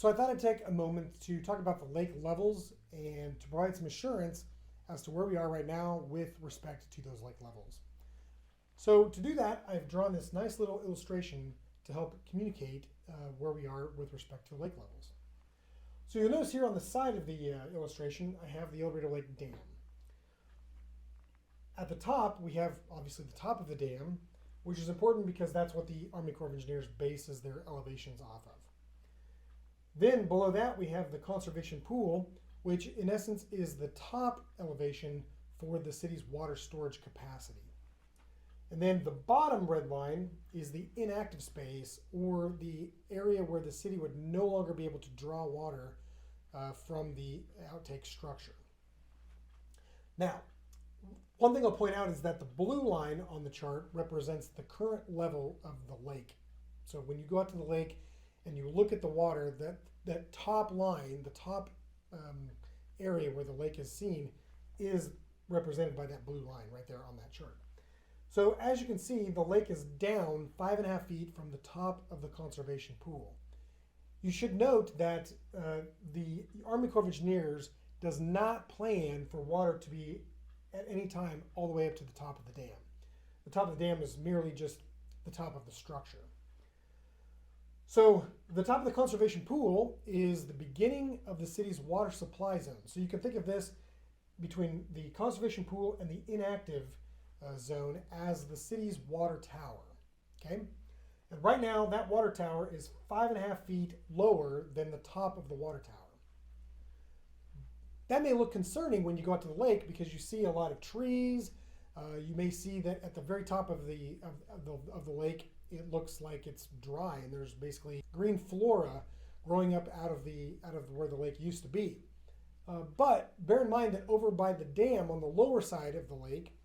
So I thought I'd take a moment to talk about the lake levels and to provide some assurance as to where we are right now with respect to those lake levels. So to do that, I've drawn this nice little illustration to help communicate where we are with respect to lake levels. So you'll notice here on the side of the illustration, I have the El Dorado Lake Dam. At the top, we have obviously the top of the dam, which is important because that's what the Army Corps of Engineers bases their elevations off of. Then below that, we have the conservation pool, which in essence is the top elevation for the city's water storage capacity. And then the bottom red line is the inactive space, or the area where the city would no longer be able to draw water from the outtake structure. Now, one thing I'll point out is that the blue line on the chart represents the current level of the lake. So when you go out to the lake and you look at the water, that top line, the top area where the lake is seen, is represented by that blue line right there on that chart. So as you can see, the lake is down 5.5 feet from the top of the conservation pool. You should note that the Army Corps of Engineers does not plan for water to be at any time all the way up to the top of the dam. The top of the dam is merely just the top of the structure. So the top of the conservation pool is the beginning of the city's water supply zone. So you can think of this between the conservation pool and the inactive zone as the city's water tower. Okay, and right now that water tower is 5.5 feet lower than the top of the water tower. That may look concerning when you go out to the lake because you see a lot of trees. You may see that at the very top of the lake, it looks like it's dry and there's basically green flora growing up out of where the lake used to be. But bear in mind that over by the dam on the lower side of the lake,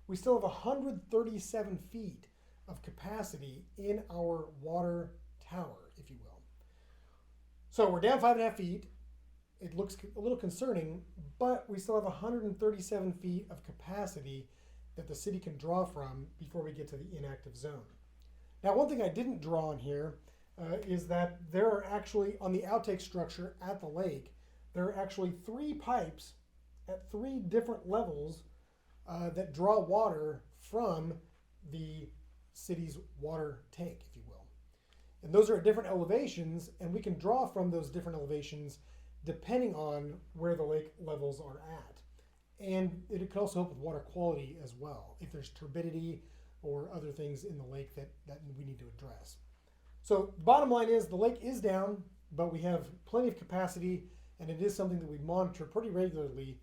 we still have 137 feet of capacity in our water tower, if you will. So we're down 5.5 feet. It looks a little concerning, but we still have 137 feet of capacity that the city can draw from before we get to the inactive zone. Now, one thing I didn't draw on here is that there are actually, on the outtake structure at the lake, there are actually 3 pipes at 3 different levels that draw water from the city's water tank, if you will. And those are at different elevations, and we can draw from those different elevations depending on where the lake levels are at. And it could also help with water quality as well, if there's turbidity or other things in the lake that we need to address. So bottom line is the lake is down, but we have plenty of capacity, and it is something that we monitor pretty regularly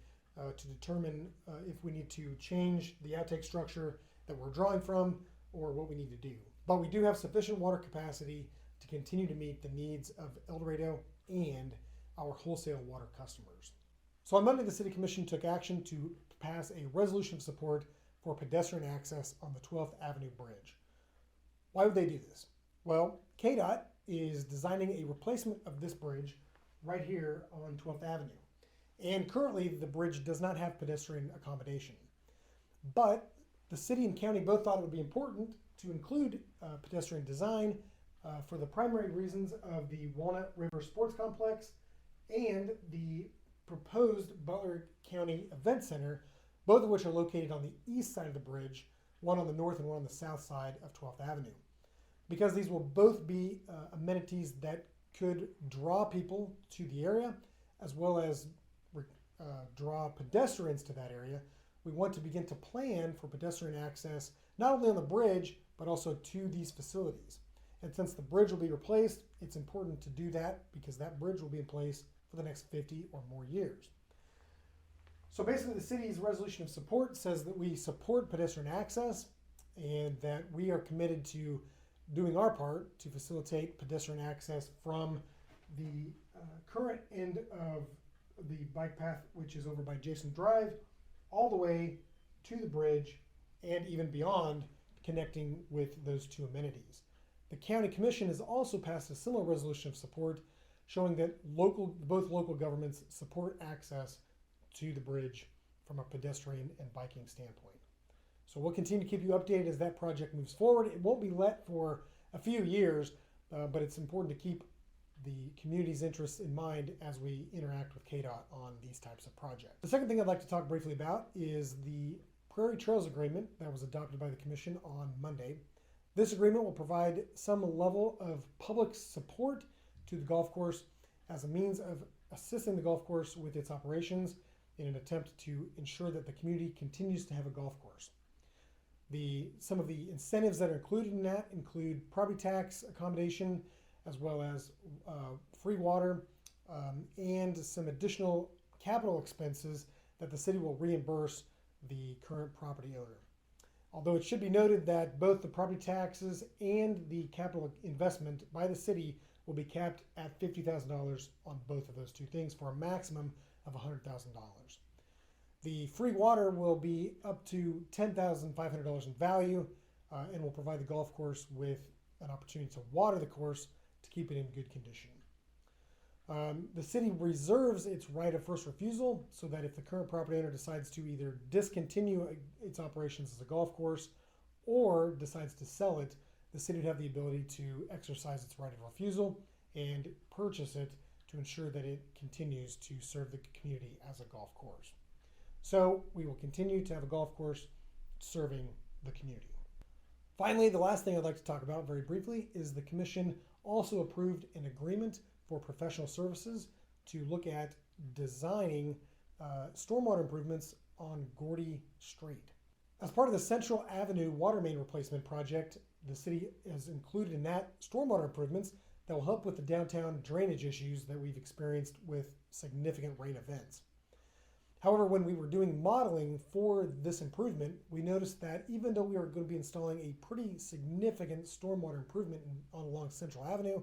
to determine if we need to change the outtake structure that we're drawing from or what we need to do. But we do have sufficient water capacity to continue to meet the needs of El Dorado and our wholesale water customers. So on Monday, the City Commission took action to pass a resolution of support for pedestrian access on the 12th Avenue Bridge. Why would they do this? Well, KDOT is designing a replacement of this bridge right here on 12th Avenue. And currently, the bridge does not have pedestrian accommodation. But the city and county both thought it would be important to include pedestrian design for the primary reasons of the Walnut River Sports Complex and the proposed Butler County Event Center, both of which are located on the east side of the bridge, one on the north and one on the south side of 12th Avenue. Because these will both be amenities that could draw people to the area, as well as draw pedestrians to that area, we want to begin to plan for pedestrian access, not only on the bridge, but also to these facilities. And since the bridge will be replaced, it's important to do that because that bridge will be in place for the next 50 or more years. So basically the city's resolution of support says that we support pedestrian access and that we are committed to doing our part to facilitate pedestrian access from the current end of the bike path, which is over by Jason Drive, all the way to the bridge and even beyond, connecting with those 2 amenities. The county commission has also passed a similar resolution of support showing that both local governments support access to the bridge from a pedestrian and biking standpoint. So we'll continue to keep you updated as that project moves forward. It won't be let for a few years, but it's important to keep the community's interests in mind as we interact with KDOT on these types of projects. The second thing I'd like to talk briefly about is the Prairie Trails Agreement that was adopted by the Commission on Monday. This agreement will provide some level of public support to the golf course as a means of assisting the golf course with its operations in an attempt to ensure that the community continues to have a golf course. Some of the incentives that are included in that include property tax accommodation, as well as free water, and some additional capital expenses that the city will reimburse the current property owner. Although it should be noted that both the property taxes and the capital investment by the city will be capped at $50,000 on both of those two things for a maximum of $100,000. The free water will be up to $10,500 in value and will provide the golf course with an opportunity to water the course to keep it in good condition. The city reserves its right of first refusal so that if the current property owner decides to either discontinue its operations as a golf course or decides to sell it, the city would have the ability to exercise its right of refusal and purchase it to ensure that it continues to serve the community as a golf course. So we will continue to have a golf course serving the community. Finally, the last thing I'd like to talk about very briefly is the Commission also approved an agreement for professional services to look at designing stormwater improvements on Gordy Street. As part of the Central Avenue water main replacement project, the city has included in that stormwater improvements that will help with the downtown drainage issues that we've experienced with significant rain events. However, when we were doing modeling for this improvement, we noticed that even though we are going to be installing a pretty significant stormwater improvement along Central Avenue,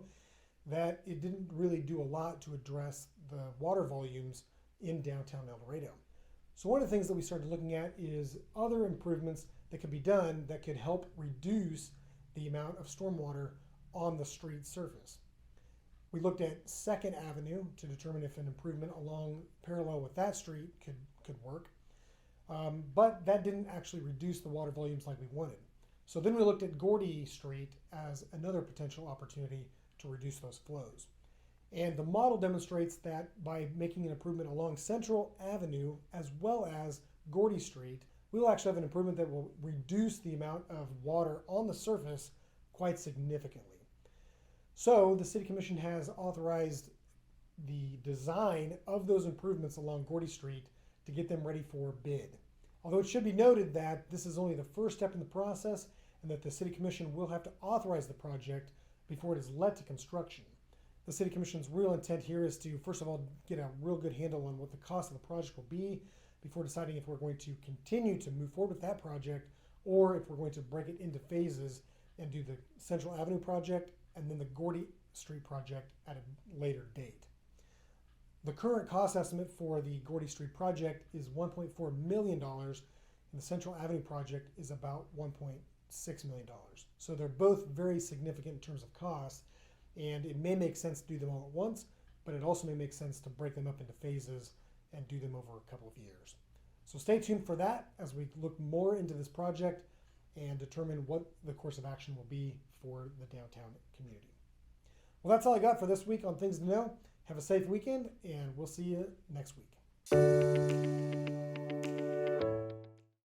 that it didn't really do a lot to address the water volumes in downtown El Dorado. So one of the things that we started looking at is other improvements that could be done that could help reduce the amount of stormwater on the street surface. We looked at 2nd Avenue to determine if an improvement along parallel with that street could work, but that didn't actually reduce the water volumes like we wanted. So then we looked at Gordy Street as another potential opportunity to reduce those flows. And the model demonstrates that by making an improvement along Central Avenue as well as Gordy Street, we will actually have an improvement that will reduce the amount of water on the surface quite significantly. So the City Commission has authorized the design of those improvements along Gordy Street to get them ready for bid. Although it should be noted that this is only the first step in the process and that the City Commission will have to authorize the project before it is let to construction. The City Commission's real intent here is to, first of all, get a real good handle on what the cost of the project will be before deciding if we're going to continue to move forward with that project or if we're going to break it into phases and do the Central Avenue project and then the Gordy Street project at a later date. The current cost estimate for the Gordy Street project is $1.4 million, and the Central Avenue project is about $1.6 million. So they're both very significant in terms of cost, and it may make sense to do them all at once, but it also may make sense to break them up into phases and do them over a couple of years. So stay tuned for that as we look more into this project and determine what the course of action will be for the downtown community. Well, that's all I got for this week on Things to Know. Have a safe weekend, and we'll see you next week.